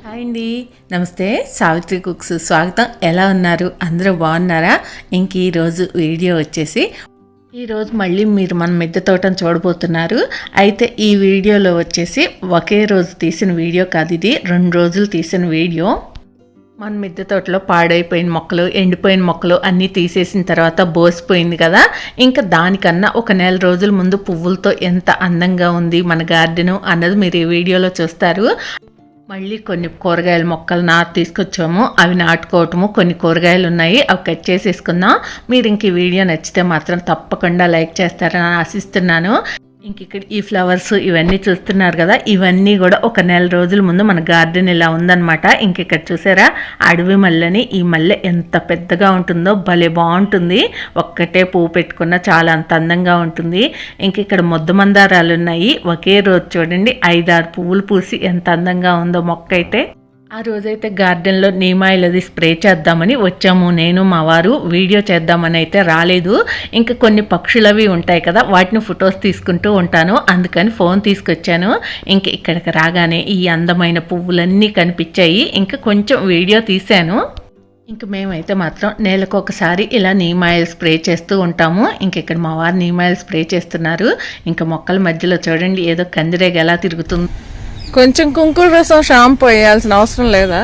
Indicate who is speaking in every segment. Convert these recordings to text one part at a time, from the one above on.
Speaker 1: Hi అండి, నమస్తే. Savitri cooks స్వాగతం. ఎలా ఉన్నారు? అందరూ బాగున్నారా? ఇంక ఈరోజు వీడియో వచ్చేసి ఈరోజు మళ్ళీ మీరు మన మిద్దె తోటను చూడబోతున్నారు. అయితే ఈ వీడియోలో వచ్చేసి ఒకే రోజు తీసిన వీడియో కాదు, ఇది 2 రోజులు తీసిన వీడియో. మన మిద్దె తోటలో పాడైపోయిన మొక్కలు, ఎండిపోయిన మొక్కలు అన్నీ తీసేసిన తర్వాత బోసిపోయింది కదా, ఇంకా దానికన్నా ఒక నెల రోజుల ముందు పువ్వులతో ఎంత అందంగా ఉంది మన గార్డెను అన్నది మీరు ఈ వీడియోలో చూస్తారు. మళ్ళీ కొన్ని కూరగాయల మొక్కలు తీసుకొచ్చాము, అవి నాటుకోవటము. కొన్ని కూరగాయలు ఉన్నాయి, అవి కట్ చేసేసుకుందాం. మీరు ఇంక ఈ వీడియో నచ్చితే మాత్రం తప్పకుండా లైక్ చేస్తారని ఆశిస్తున్నాను. ఇంక ఇక్కడ ఈ ఫ్లవర్స్ ఇవన్నీ చూస్తున్నారు కదా, ఇవన్నీ కూడా ఒక నెల రోజుల ముందు మన గార్డెన్ ఇలా ఉందన్నమాట. ఇంక ఇక్కడ చూసారా అడవి మల్లెని, ఈ మల్లె ఎంత పెద్దగా ఉంటుందో భలే బాగుంటుంది. ఒక్కటే పువ్వు పెట్టుకున్న చాలా అంత అందంగా ఉంటుంది. ఇంక ఇక్కడ ముద్ద మందారాలు ఉన్నాయి. ఒకే రోజు చూడండి 5-6 పువ్వులు పూసి ఎంత అందంగా ఉందో మొక్క అయితే. ఆ రోజైతే గార్డెన్లో నీమాయిల్ అది స్ప్రే చేద్దామని వచ్చాము, నేను మా వారు. వీడియో చేద్దామని అయితే రాలేదు. ఇంకా కొన్ని పక్షులు అవి ఉంటాయి కదా, వాటిని ఫొటోస్ తీసుకుంటూ ఉంటాను, అందుకని ఫోన్ తీసుకొచ్చాను. ఇంక ఇక్కడికి రాగానే ఈ అందమైన పువ్వులన్నీ కనిపించాయి. ఇంకా కొంచెం వీడియో తీశాను. ఇంక మేమైతే మాత్రం నెలకు ఒకసారి ఇలా నీమాయిల్ స్ప్రే చేస్తూ ఉంటాము. ఇంక ఇక్కడ మా వారు నీమాయిల్ స్ప్రే చేస్తున్నారు. ఇంకా మొక్కల మధ్యలో చూడండి ఏదో కందిరేగ ఎలా తిరుగుతుంది.
Speaker 2: కొంచెం కుంకుమ రసం షాంపూ వేయాల్సిన అవసరం లేదా?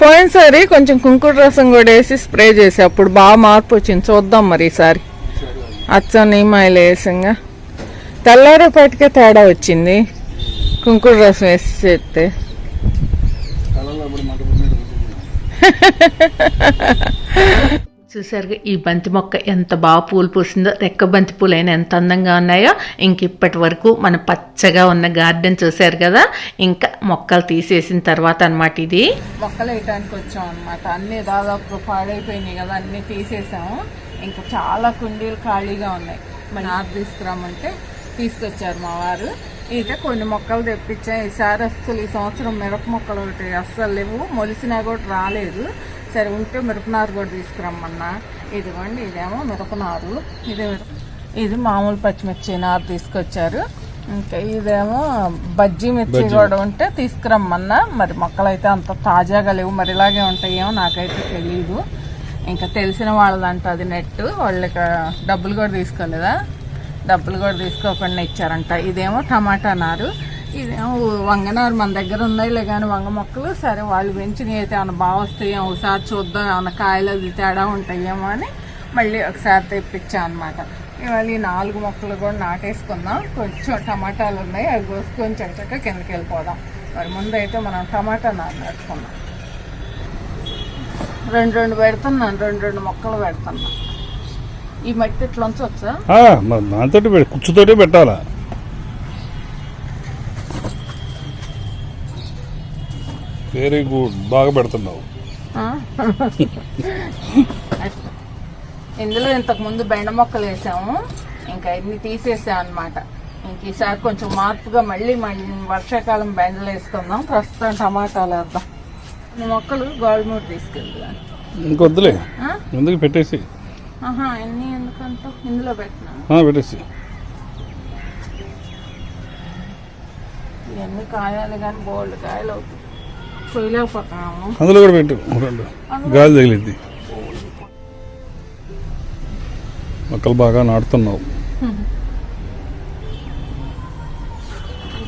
Speaker 2: పోయినసారి కొంచెం కుంకుమ రసం కూడా వేసి స్ప్రే చేసి అప్పుడు బాగా మార్పు వచ్చింది. చూద్దాం మరి ఈసారి. అచ్చం నీమాయిల్ వేసంగా తెల్లారేపాటికే తేడా వచ్చింది కుంకుమ రసం వేసి చేస్తే.
Speaker 1: చూసారుగా ఈ బంతి మొక్క ఎంత బాగా పూలు పూసిందో, రెక్క బంతి పూలు అయినా ఎంత అందంగా ఉన్నాయో. ఇంక ఇప్పటి వరకు మన పచ్చగా ఉన్న గార్డెన్ చూసారు కదా. ఇంకా మొక్కలు తీసేసిన తర్వాత అనమాట ఇది.
Speaker 2: మొక్కలు వేయటానికి వచ్చాం అనమాట. అన్నీ దాదాపు పాడైపోయినాయి కదా, అన్నీ తీసేసాము. ఇంకా చాలా కుండీలు ఖాళీగా ఉన్నాయి. మరి నారు తీసుకురామంటే తీసుకొచ్చారు మా వారు. ఇక కొన్ని మొక్కలు తెప్పించాం. ఈసారి అస్సలు ఈ సంవత్సరం మిరప మొక్కలు ఒకటి అస్సలు లేవు, మొలిసినా కూడా రాలేదు. సరే ఉంటే మిరపనారు కూడా తీసుకురమ్మన్నా. ఇదిగోండి, ఇదేమో మిరపనారు, ఇది మామూలు పచ్చిమిర్చి నారు తీసుకొచ్చారు. ఇంకా ఇదేమో బజ్జీ మిర్చి కూడా ఉంటే తీసుకురమ్మన్నా. మరి మొక్కలు అయితే అంత తాజాగా లేవు, మరి ఇలాగే ఉంటాయేమో నాకైతే తెలియదు. ఇంకా తెలిసిన వాళ్ళదంట అది నెట్, వాళ్ళకి డబ్బులు కూడా తీసుకోలేదా, డబ్బులు కూడా తీసుకోకుండా ఇచ్చారంట. ఇదేమో టమాటా నారు, ఇదేమో వంగనారు మన దగ్గర ఉన్నాయిలే కానీ వంగ మొక్కలు. సరే వాళ్ళు పెంచినవి అయితే ఏమైనా బాగా వస్తాయి, ఒకసారి చూద్దాం, ఏమైనా కాయలు అది తేడా ఉంటాయేమో అని మళ్ళీ ఒకసారి తెప్పించాం అనమాట. ఇవాళ ఈ 4 మొక్కలు కూడా నాటేసుకుందాం. కొంచెం టమాటాలు ఉన్నాయి, అవి కోసుకొని చక్కగా కిందకి వెళ్ళిపోదాం. మరి ముందు అయితే మనం టమాటా నారు నాటుకుందాం. 2 పెడుతున్నాను, 2 మొక్కలు పెడుతున్నాం. ఈ మట్టి ఇట్లా ఉంచవచ్చా?
Speaker 3: దాంతో కుచ్చుతోటి పెట్టాలా? వెరీ గుడ్, బాగా పెడుతున్నావు.
Speaker 2: ఇందులో ఇంతకు ముందు బెండ మొక్కలు వేసాము, ఇంకా ఇన్ని తీసేసాం అనమాట. ఇంక ఈసారి కొంచెం మార్పుగా మళ్ళీ వర్షాకాలం బెండలు వేసుకుందాం. ప్రస్తుతం టమాటాలు వేద్దాం. మొక్కలు గోల్మూరు తీసుకెళ్తాం.
Speaker 3: ఇంకొద్దులే, ఎందుకు పెట్టేసి.
Speaker 2: ఎన్ని ఎందుకంటే ఇందులో పెట్టినా
Speaker 3: పెట్టేసి.
Speaker 2: ఇవన్నీ కాయాలి కానీ బోల్డ్ కాయలు అవుతుంది, పోయలేకపోతున్నాము.
Speaker 3: అందులో కూడా పెట్టు, 2 గాలి తగిలింది. మొక్కలు బాగా నాటుతున్నావు.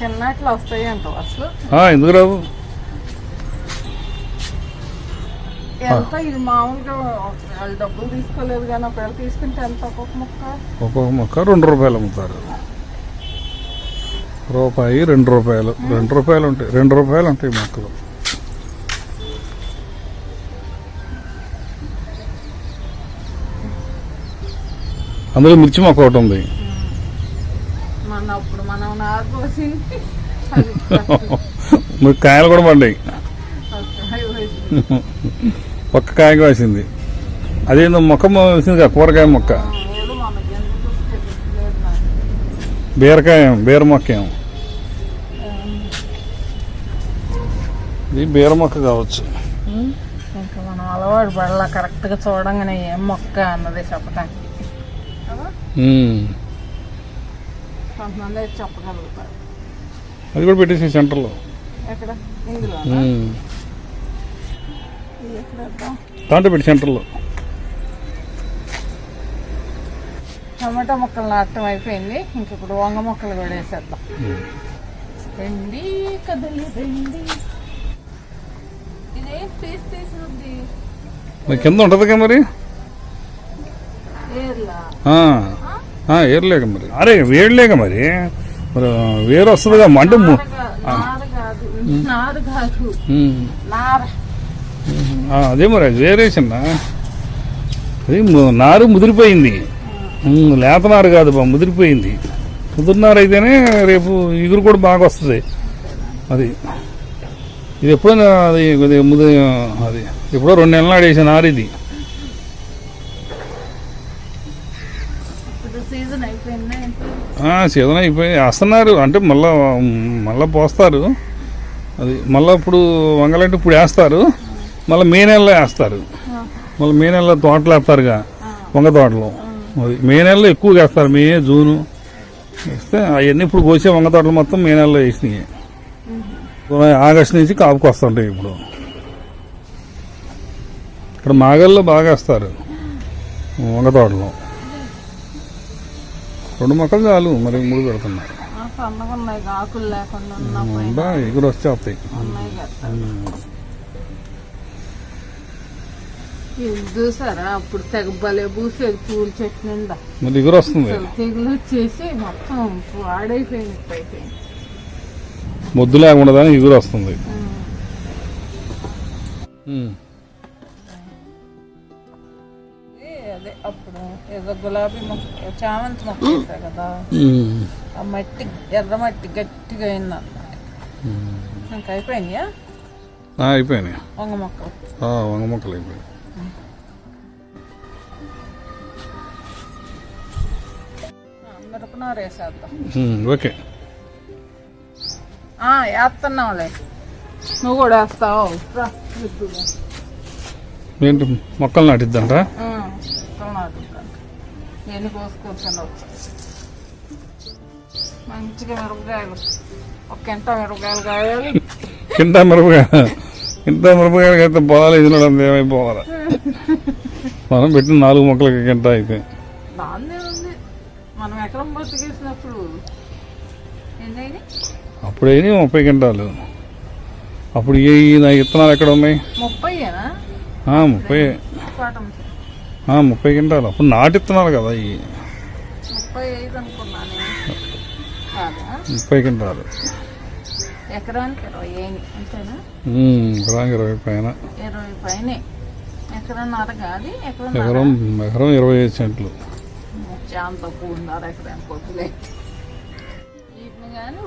Speaker 2: చిన్నట్లు వస్తాయి అంట అసలు.
Speaker 3: ఎందుకు రావు?
Speaker 2: ఎంత ఇది మామూలుగా వాళ్ళు డబ్బులు తీసుకోలేదు కానీ ఒకవేళ తీసుకుంటే ఎంత ఒక్కొక్క మొక్క
Speaker 3: 2 రూపాయలు అమ్ముతారు. రూపాయి 2 రూపాయలు, 2 రూపాయలు ఉంటాయి, 2 రూపాయలు ఉంటాయి మొక్కలు. అందులో మిర్చి మొక్క ఒకటి ఉంది.
Speaker 2: అప్పుడు మనం నారు పోసి
Speaker 3: కాయలు కూడా పడ్డాయి. ఒక్క కాయ కాసింది. అదేందో మొక్క వేసింది కదా, కూరగాయ మొక్క, బీర మొక్క ఏమో. ఇది బీర మొక్క కావచ్చు.
Speaker 2: ఇంకా మనం అలవాటు పడాల కరెక్ట్గా చూడంగానే ఏం మొక్క అన్నది చెప్పడానికి. కొంతమంది అయితే చెప్పగలుగుతారు.
Speaker 3: అది కూడా పెట్టేసి సెంటర్లో.
Speaker 2: ఎక్కడ? ఇందులో
Speaker 3: దాంట్లో పెట్టి సెంటర్లో.
Speaker 2: టమాటా మొక్కలు నాటడం అయిపోయింది. ఇంక ఇప్పుడు వంగ మొక్కలు కూడా వేసేద్దాం. రండి కదలి రండి. ఇదేం తీసుకుంది
Speaker 3: మరి కింద ఉంటుందిగా మరి ఏర్లేక మరి. అరే వేడిలేక మరి మరి వేరు వస్తుందిగా మంట. అదే మరి అది వేరేసిందా? అది నారు ముదిరిపోయింది. లేత నారు కాదు బా, ముదిరిపోయింది. ముదిరినారు అయితేనే రేపు ఇగురు కూడా బాగా వస్తుంది. అది ఇది ఎప్పుడైనా అది అది ఎప్పుడో 2 నెలల నాడు వేసిన నారు ఇది.
Speaker 2: సీజన్
Speaker 3: అయిపోయి వేస్తున్నారు అంటే మళ్ళా పోస్తారు. అది మళ్ళీ ఇప్పుడు వంగలంటే ఇప్పుడు వేస్తారు. మళ్ళీ మే నెలలో వేస్తారు. మళ్ళీ మే నెలలో తోటలు వేస్తారుగా, వంగ తోటలు. అది మే నెలలో ఎక్కువ వేస్తారు. మే, జూను వేస్తే అవన్నీ ఇప్పుడు కోసే వంగ తోటలు మొత్తం మే నెలలో వేసినాయి. ఆగస్టు నుంచి కాపుకి వస్తుంటాయి. ఇప్పుడు ఇక్కడ మాగల్లో బాగా వేస్తారు వంగ తోటలో. 2 మొక్కలు చాలు, మరి 3 పెడుతున్నారు. ఎగురు వచ్చేస్తాయి.
Speaker 2: చూసారా అప్పుడు తెగబలే పూసేది పూల చెట్టు నిండా.
Speaker 3: మరి ఎగురు వస్తుంది.
Speaker 2: తెగులు వచ్చేసి మొత్తం ఆడైపోయింది.
Speaker 3: మొద్దు లేకుండా ఎగురు వస్తుంది.
Speaker 2: అదే అప్పుడు ఏదో గులాబీ మొక్క, చామంతి మొక్క వేసా కదా, ఆ మట్టి ఎర్ర మట్టి గట్టిగా అయిందన్నమాట. ఇంకా అయిపోయినాయా?
Speaker 3: అయిపోయినాయి
Speaker 2: వంగ మొక్కలు.
Speaker 3: వంగ మొక్కలు అయిపోయాయి.
Speaker 2: మిరపనారు వేసేద్దాం.
Speaker 3: ఓకే
Speaker 2: వేస్తున్నావులే. నువ్వు కూడా వేస్తావు.
Speaker 3: ఏంటి మొక్కలు నాటిద్దంట?
Speaker 2: మొక్కలు నాటిద్దంట. ఎన్ని కోసుకొచ్చాను మంచిగా మిరపకాయలు. ఒక కింట మిరపకాయలు కాయాలి.
Speaker 3: కింట మిరపకాయలకి అయితే పొలాలు ఎదురడం ఏమైపోవాలి. మనం పెట్టిన 4 మొక్కలకి కింట అయితే
Speaker 2: దాన్నే ఉంది. మనం ఎకరం బతికేసినప్పుడు ఎన్నైనా
Speaker 3: అప్పుడైనా 30 క్వింటాలు. అప్పుడు ఈ విత్తనాలు ఎక్కడ ఉన్నాయి? 30 క్వింటాలు. అప్పుడు నాటిత్తనాలు కదా ఇవి. 30 క్వింటాలు.
Speaker 2: ఎకరానికి 20 అంతేనా?
Speaker 3: ఎకరానికి 20 పైన.
Speaker 2: 20 పైనే. ఎకరన్నర కాదు,
Speaker 3: ఎకరం 25 సెంట్లు.
Speaker 2: చాలా తక్కువ ఉన్నారు ఎకరానికి వద్దులే. వీటిని కానీ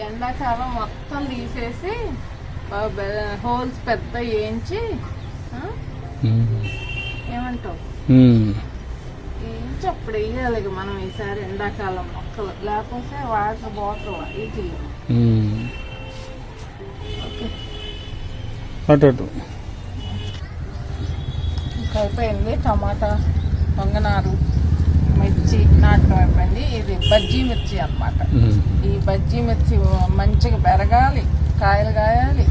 Speaker 2: ఎండాకాలం మొత్తం తీసేసి హోల్స్ పెద్ద వేయించి ఏమంటావు వేయించి అప్పుడు వేయాలి మనం ఈసారి ఎండాకాలం మొక్కలు. లేకపోతే వాటర్ బాటిల్ ఇది అయిపోయింది. టమాటా, వంగనారు, మిర్చి నాటకం అయిపోయింది. ఇది బజ్జీ మిర్చి అన్నమాట. ఈ బజ్జీ మిర్చి మంచిగా పెరగాలి, కాయలు కాయాలి.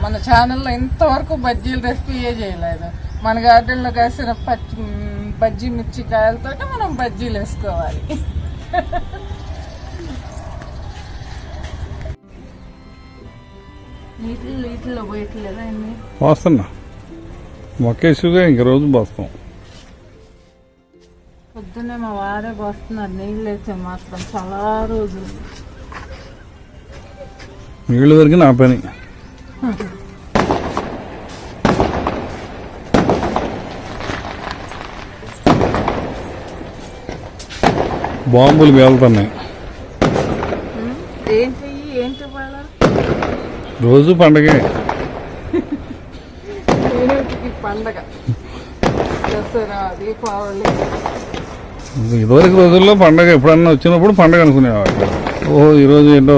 Speaker 2: మన ఛానల్లో ఇంతవరకు బజ్జీల రెసిపీయే చేయలేదు. మన గార్డెన్లో కాసిన బజ్జీ మిర్చి కాయలతో మనం బజ్జీలు వేసుకోవాలి. నీటిలో పోయట్లేదా?
Speaker 3: పోస్తున్నా మొక్కేసుగా ఇంక రోజు పోస్తాం.
Speaker 2: పొద్దున్నే మా వారే పోస్తున్నారు. నీళ్ళు వేసే మాత్రం చాలా రోజులు.
Speaker 3: నీళ్ళు వరకు నా పని. బాంబులు పేలుతున్నాయి.
Speaker 2: ఏంటి
Speaker 3: రోజు పండగే.
Speaker 2: పండగ దసరా, దీపావళి.
Speaker 3: ఇదివరకు రోజుల్లో పండగ ఎప్పుడన్నా వచ్చినప్పుడు పండగ అనుకునేవాళ్ళు. ఈరోజు ఏంటో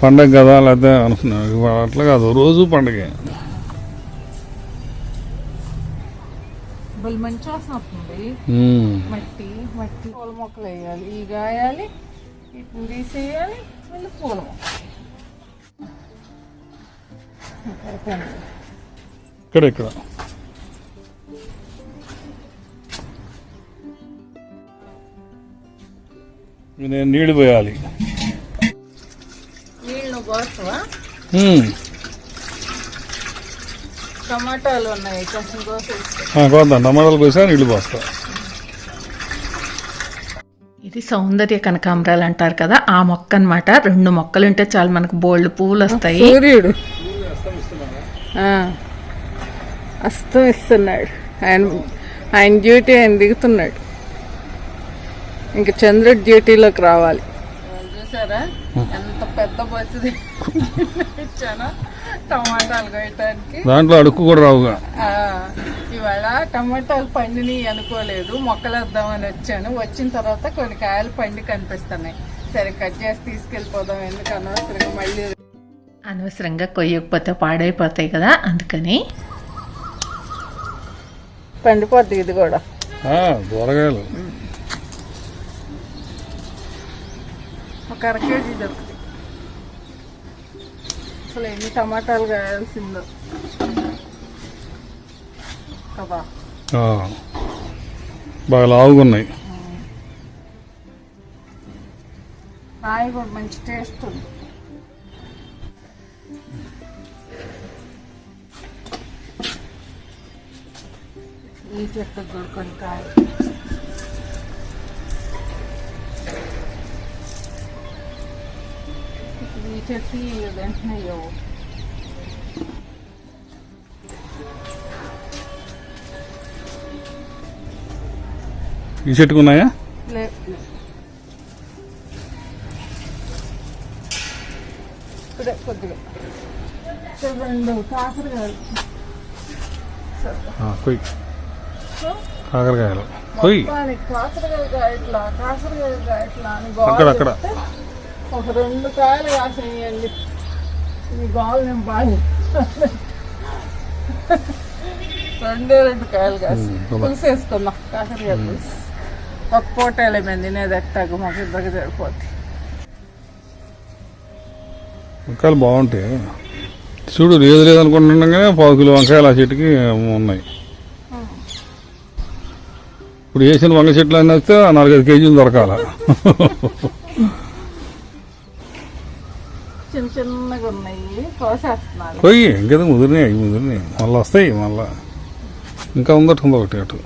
Speaker 3: పండగ కదా లేకపోతే అనుకునేవాడు. అట్లా కాదు, రోజు పండగే.
Speaker 2: బలి మంచి వాసన వస్తుంది. మట్టి మట్టి పూల మొక్కలు వేయాలి, ఈ గాయాలి, వీటిని తీసేయాలి, మళ్ళీ పూల మొక్క.
Speaker 3: ఇక్కడ ఇక్కడ నేను నీళ్ళు పోయాలి.
Speaker 2: నీళ్ళు పోస్తావా? టమాటాలు ఉన్నాయి, కొంచెం
Speaker 3: కోద్దాం. టమాటాలు కోసా నీళ్ళు పోస్తా.
Speaker 1: ఇది సౌందర్య కనకాంబరాలు అంటారు కదా, ఆ మొక్క అన్నమాట. 2 మొక్కలు ఉంటే చాలు మనకు బోల్డ్ పువ్వులు వస్తాయి.
Speaker 2: సూర్యుడు అస్తమిస్తున్నాడు, ఆయన డ్యూటీ ఆయన దిగుతున్నాడు. ఇంకా చంద్రుడి డ్యూటీలోకి రావాలి. చూసారా ఎంత పెద్ద బస్సు ఇచ్చానో టమాటాలు కొయ్యటానికి.
Speaker 3: దాంట్లో అడుక్కు కూడా రావుగా.
Speaker 2: ఇవాళ టమాటాలు పండిని అనుకోలేదు, మొక్కలు వేద్దామని వచ్చాను. వచ్చిన తర్వాత కొన్ని కాయలు పండి కనిపిస్తున్నాయి. సరే కట్ చేసి తీసుకెళ్ళిపోదాం, ఎందుకు అనవసరంగా మళ్ళీ
Speaker 1: అనవసరంగా కొయ్యకపోతే పాడైపోతాయి కదా, అందుకని.
Speaker 2: పండిపోద్ది ఇది కూడా.
Speaker 3: కూరగాయలు
Speaker 2: ఒక 1/2 కేజీ దొరుకుతాయి. అసలు ఎన్ని టమాటాలు కాయాల్సిందో కదా.
Speaker 3: బాగా లావుగున్నాయి.
Speaker 2: కాయ కూడా మంచి టేస్ట్ ఉంది. ఈ చెట్టుకు కూడా కొన్ని కాయ. ఈ చెట్టు వెంటనే
Speaker 3: ఈ చెట్టుకున్నాయా?
Speaker 2: ఇప్పుడే కొద్దిగా 2 కాకరకాయలు.
Speaker 3: కాకరకాయలు
Speaker 2: కాకరకాయలు కాయట్లా, కాకరకాయలు కాయట్లా అని
Speaker 3: అక్కడక్కడ
Speaker 2: ఒక 2 కాయలు కాసేయండి. ఈ గోలు నేను బాగా 2 కాయలు కాసి పులుసు వేసుకుందాం. కాకరకాయ పులుసు ఒక పూట వెళ్ళిపోయింది, నేను ఎట్టాక మాకు ఇద్దరికి సరిపోద్ది.
Speaker 3: వంకాయలు బాగుంటాయి. చూడు, లేదు లేదనుకుంటుండగానే 1 కిలో వంకాయలు ఆ చెట్టుకి ఉన్నాయి. ఇప్పుడు వేసిన వంగ చెట్లు అన్నీ వస్తే 4-5 కేజీలు దొరకాల.
Speaker 2: చిన్న చిన్నగా ఉన్నాయి, కోసేస్తున్నాను.
Speaker 3: పోయి ఇంకేదో ముదిరినాయి మళ్ళీ వస్తాయి. మళ్ళా ఇంకా ఉందట్టుంది ఒకటి అటు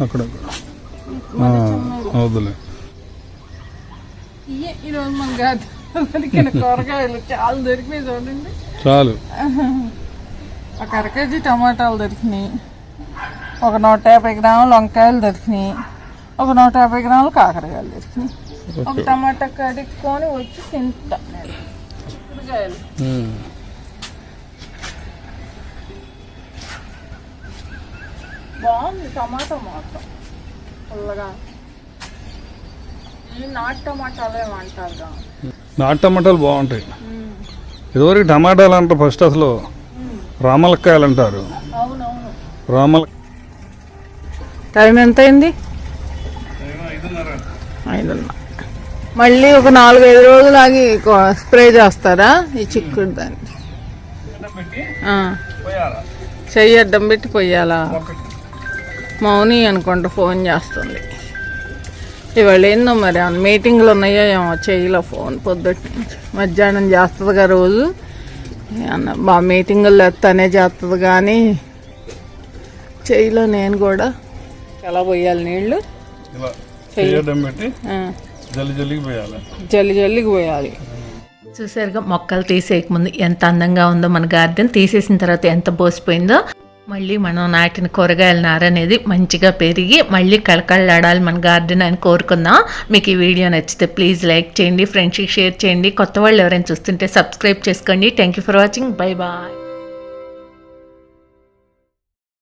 Speaker 3: అక్కడక్కడ. వద్దులే.
Speaker 2: ఈరోజు మన కాదు దొరికిన కూరగాయలు చాలా దొరికినాయి చూడండి.
Speaker 3: చాలు.
Speaker 2: ఒక 1/2 కేజీ టమాటాలు దొరికినాయి, ఒక 150 గ్రాములు వంకాయలు దొరికినాయి, ఒక 150 గ్రాములు కాకరకాయలు దొరికినాయి. ఒక టమాటా కడుక్కొని వచ్చి తింటా. కూరగాయలు బాగుంది. టమాటా మాత్రం పుల్లగా. ఈ నాటు టమాటాలు ఏమంటారు?
Speaker 3: నాటు టమాటాలు బాగుంటాయి. ఇదివరకు టమాటాలు అంటారు ఫస్ట్, అసలు రామలక్కాయలు అంటారు.
Speaker 2: అవునవును.
Speaker 3: రామల
Speaker 2: టైం ఎంత అయింది? 5:30. మళ్ళీ ఒక 4-5 రోజులు ఆగి స్ప్రే చేస్తారా ఈ చిక్కుడు దాన్ని? చెయ్యి అడ్డం పెట్టి పోయాలా? మౌని అనుకుంటా ఫోన్ చేస్తుంది. ఇవాళ ఏందో మరి మీటింగ్లు ఉన్నాయో ఏమో, చెయ్యిలో ఫోన్ పొద్దుటి మధ్యాహ్నం చేస్తుందిగా రోజు. బా మీటింగుల్లో ఎత్తానే చేస్తుంది కానీ చెయ్యిలో నేను కూడా ఎలా పోయాలి నీళ్ళు? జల్లి జల్లికి పోయాలి.
Speaker 1: చూసారుగా, మొక్కలు తీసేయకముందు ఎంత అందంగా ఉందో మన గార్డెన్, తీసేసిన తర్వాత ఎంత బోసిపోయిందో. మళ్ళీ మనం నాటిన కూరగాయల నార అనేది మంచిగా పెరిగి మళ్ళీ కళకళలాడాలి మన గార్డెన్ అని కోరుకుందాం. మీకు ఈ వీడియో నచ్చితే ప్లీజ్ లైక్ చేయండి, ఫ్రెండ్స్కి షేర్ చేయండి. కొత్త వాళ్ళు ఎవరైనా చూస్తుంటే సబ్స్క్రైబ్ చేసుకోండి. Thank you for watching. Bye bye.